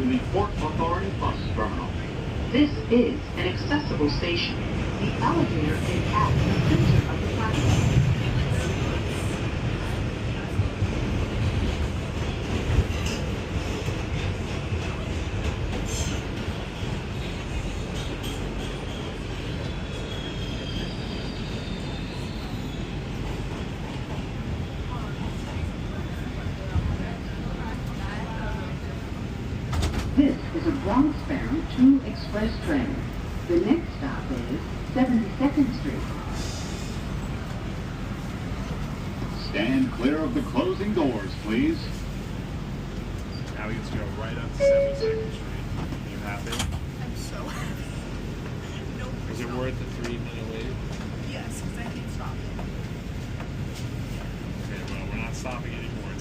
to the Port Authority Bus Terminal. This is an accessible station. The elevator is at the center of the platform. This is a Bronx-bound 2 express train. The next stop is 72nd Street. Stand clear of the closing doors, please. Now we just go right up to 72nd Street. You happy? I'm so happy. No, Was it worth the 3-minute wait? Yes, because I hate stopping. Okay, well, we're not stopping anymore.